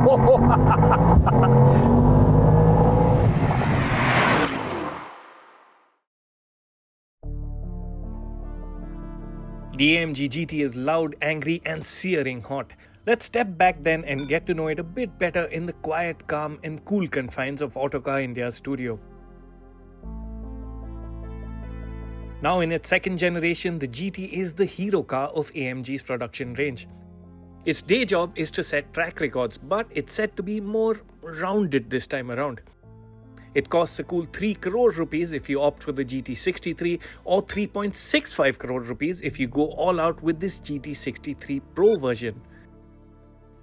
The AMG GT is loud, angry and searing hot. Let's step back then and get to know it a bit better in the quiet, calm and cool confines of Autocar India's studio. Now in its second generation, the GT is the hero car of AMG's production range. Its day job is to set track records, but it's set to be more rounded this time around. It costs a cool 3 crore rupees if you opt for the GT63 or 3.65 crore rupees if you go all out with this GT63 Pro version.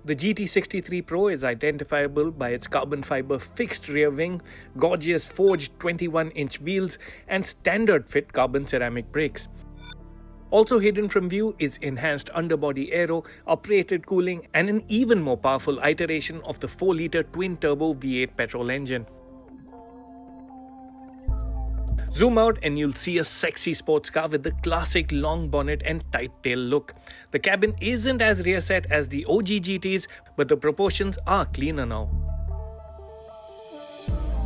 The GT63 Pro is identifiable by its carbon fiber fixed rear wing, gorgeous forged 21-inch wheels and standard fit carbon ceramic brakes. Also hidden from view is enhanced underbody aero, uprated cooling and an even more powerful iteration of the 4-litre twin-turbo V8 petrol engine. Zoom out and you'll see a sexy sports car with the classic long bonnet and tight tail look. The cabin isn't as rear set as the OG GTs, but the proportions are cleaner now.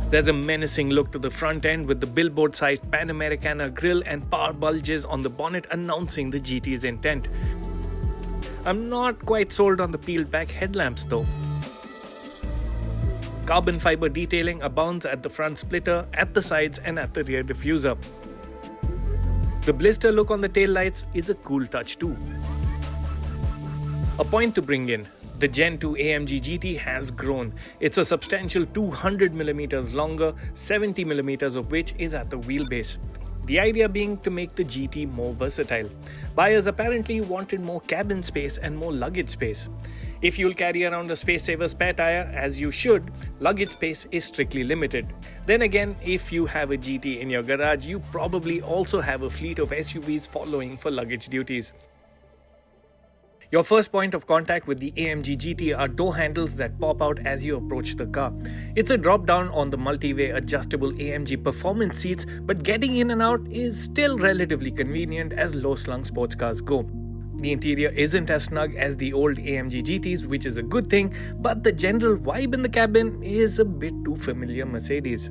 There's a menacing look to the front end with the billboard-sized Pan Americana grille and power bulges on the bonnet announcing the GT's intent. I'm not quite sold on the peeled back headlamps though. Carbon fiber detailing abounds at the front splitter, at the sides and at the rear diffuser. The blister look on the taillights is a cool touch too. A point to bring in, the Gen 2 AMG GT has grown. It's a substantial 200mm longer, 70mm of which is at the wheelbase. The idea being to make the GT more versatile. Buyers apparently wanted more cabin space and more luggage space. If you'll carry around a space saver spare tire, as you should, luggage space is strictly limited. Then again, if you have a GT in your garage, you probably also have a fleet of SUVs following for luggage duties. Your first point of contact with the AMG GT are door handles that pop out as you approach the car. It's a drop down on the multi-way adjustable AMG performance seats, but getting in and out is still relatively convenient as low-slung sports cars go. The interior isn't as snug as the old AMG GTs, which is a good thing, but the general vibe in the cabin is a bit too familiar Mercedes.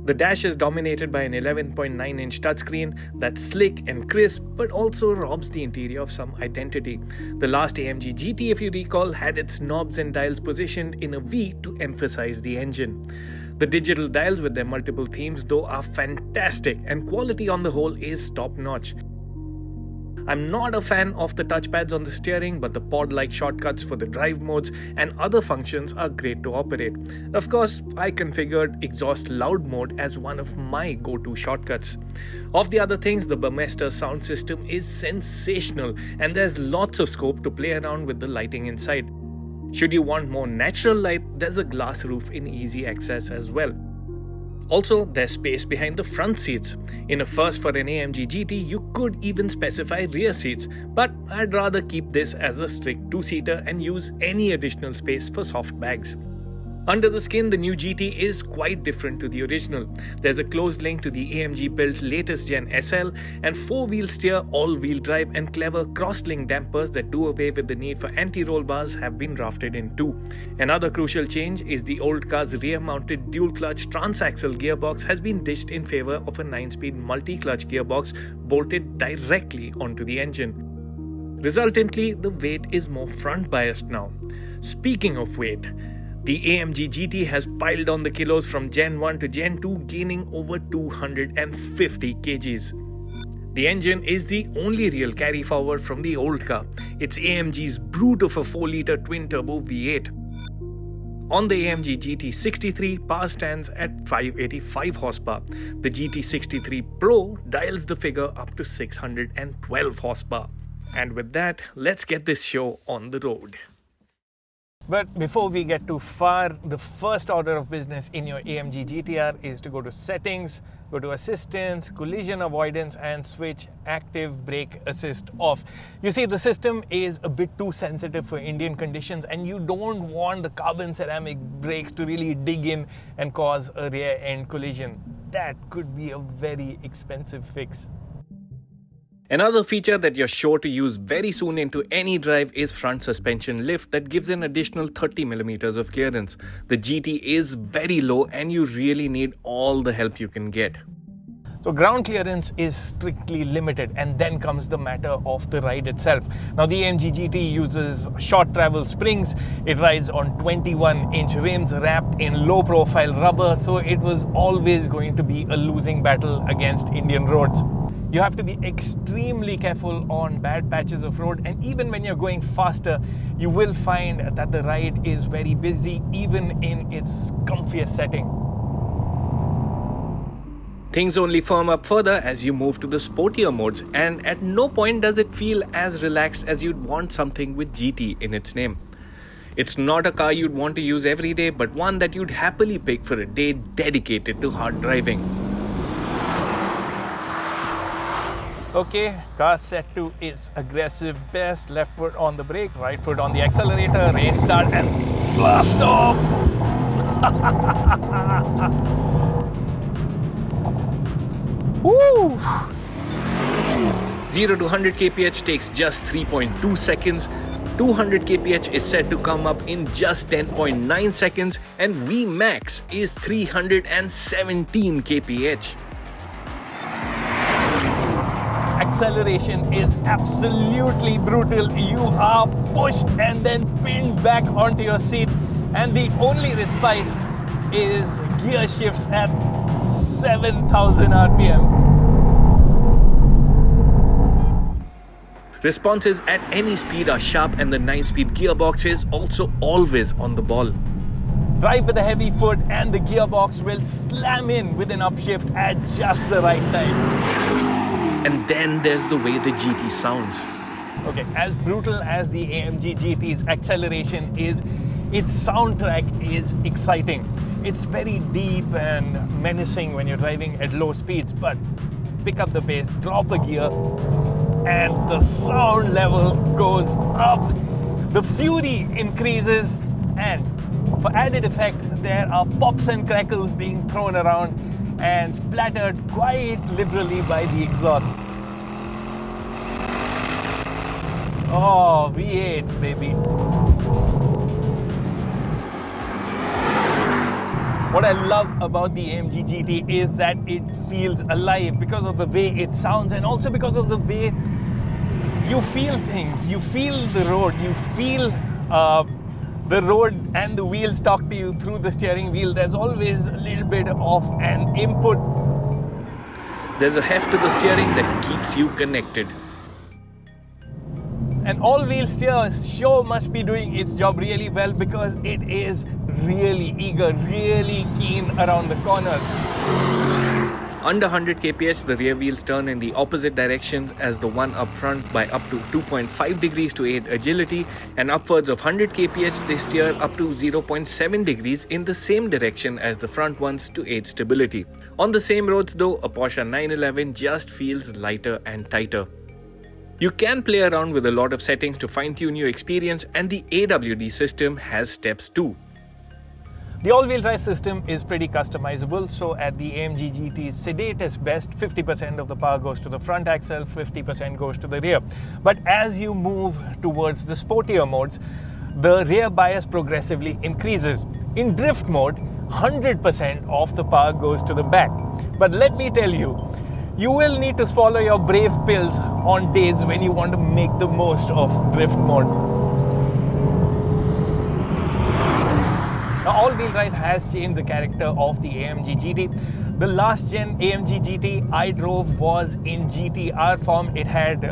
The dash is dominated by an 11.9-inch touchscreen that's slick and crisp, but also robs the interior of some identity. The last AMG GT, if you recall, had its knobs and dials positioned in a V to emphasize the engine. The digital dials with their multiple themes though are fantastic and quality on the whole is top-notch. I'm not a fan of the touchpads on the steering, but the pod-like shortcuts for the drive modes and other functions are great to operate. Of course, I configured exhaust loud mode as one of my go-to shortcuts. Of the other things, the Burmester sound system is sensational and there's lots of scope to play around with the lighting inside. Should you want more natural light, there's a glass roof in easy access as well. Also, there's space behind the front seats. In a first for an AMG GT, you could even specify rear seats, but I'd rather keep this as a strict 2-seater and use any additional space for soft bags. Under the skin, the new GT is quite different to the original. There's a close link to the AMG-built latest Gen SL and 4-wheel steer, all-wheel drive and clever cross-link dampers that do away with the need for anti-roll bars have been drafted in too. Another crucial change is the old car's rear-mounted dual-clutch transaxle gearbox has been ditched in favor of a 9-speed multi-clutch gearbox bolted directly onto the engine. Resultantly, the weight is more front-biased now. Speaking of weight, the AMG GT has piled on the kilos from Gen 1 to Gen 2, gaining over 250 kgs. The engine is the only real carry forward from the old car. It's AMG's brute of a 4-litre twin-turbo V8. On the AMG GT63, power stands at 585 horsepower. The GT63 Pro dials the figure up to 612 horsepower. And with that, let's get this show on the road. But before we get too far, the first order of business in your AMG GTR is to go to Settings, go to Assistance, Collision Avoidance and switch Active Brake Assist off. You see, the system is a bit too sensitive for Indian conditions and you don't want the carbon ceramic brakes to really dig in and cause a rear end collision. That could be a very expensive fix. Another feature that you're sure to use very soon into any drive is front suspension lift that gives an additional 30mm of clearance. The GT is very low and you really need all the help you can get. So ground clearance is strictly limited, and then comes the matter of the ride itself. Now the AMG GT uses short travel springs. It rides on 21-inch rims wrapped in low profile rubber, so it was always going to be a losing battle against Indian roads. You have to be extremely careful on bad patches of road, and even when you're going faster, you will find that the ride is very busy even in its comfiest setting. Things only firm up further as you move to the sportier modes, and at no point does it feel as relaxed as you'd want something with GT in its name. It's not a car you'd want to use every day, but one that you'd happily pick for a day dedicated to hard driving. Okay, car set to its aggressive best. Left foot on the brake, right foot on the accelerator, race start and blast off! Woo! 0 to 100 kph takes just 3.2 seconds. 200 kph is said to come up in just 10.9 seconds, and Vmax is 317 kph. Acceleration is absolutely brutal. You are pushed and then pinned back onto your seat, and the only respite is gear shifts at 7,000 RPM. Responses at any speed are sharp, and the 9-speed gearbox is also always on the ball. Drive with a heavy foot and the gearbox will slam in with an upshift at just the right time. And then there's the way the GT sounds. Okay, as brutal as the AMG GT's acceleration is, its soundtrack is exciting. It's very deep and menacing when you're driving at low speeds, but pick up the pace, drop a gear, and the sound level goes up. The fury increases, and for added effect, there are pops and crackles being thrown around and splattered quite liberally by the exhaust. Oh, V8s, baby. What I love about the AMG GT is that it feels alive because of the way it sounds, and also because of the way you feel things. You feel the road, you feel the road and the wheels talk to you through the steering wheel. There's always a little bit of an input. There's a heft to the steering that keeps you connected. An all-wheel steer sure must be doing its job really well because it is really eager, really keen around the corners. Under 100 kph, the rear wheels turn in the opposite directions as the one up front by up to 2.5 degrees to aid agility, and upwards of 100 kph, they steer up to 0.7 degrees in the same direction as the front ones to aid stability. On the same roads though, a Porsche 911 just feels lighter and tighter. You can play around with a lot of settings to fine-tune your experience, and the AWD system has steps too. The all-wheel drive system is pretty customizable, so at the AMG GT's sedate its best, 50% of the power goes to the front axle, 50% goes to the rear. But as you move towards the sportier modes, the rear bias progressively increases. In drift mode, 100% of the power goes to the back. But let me tell you, you will need to swallow your brave pills on days when you want to make the most of drift mode. Now, all-wheel drive has changed the character of the AMG GT. The last gen AMG GT I drove was in GTR form. It had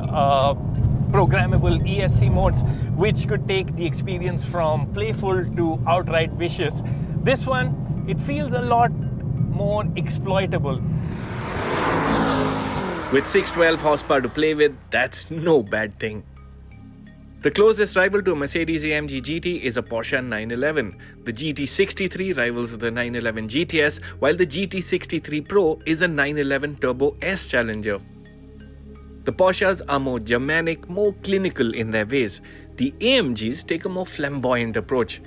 programmable ESC modes, which could take the experience from playful to outright vicious. This one, it feels a lot more exploitable. With 612 horsepower to play with, that's no bad thing. The closest rival to a Mercedes-AMG GT is a Porsche 911. The GT63 rivals the 911 GTS, while the GT63 Pro is a 911 Turbo S challenger. The Porsches are more Germanic, more clinical in their ways. The AMGs take a more flamboyant approach.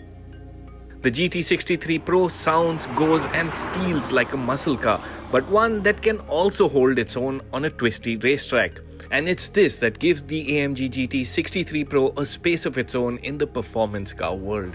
The GT63 Pro sounds, goes and feels like a muscle car, but one that can also hold its own on a twisty racetrack. And it's this that gives the AMG GT 63 Pro a space of its own in the performance car world.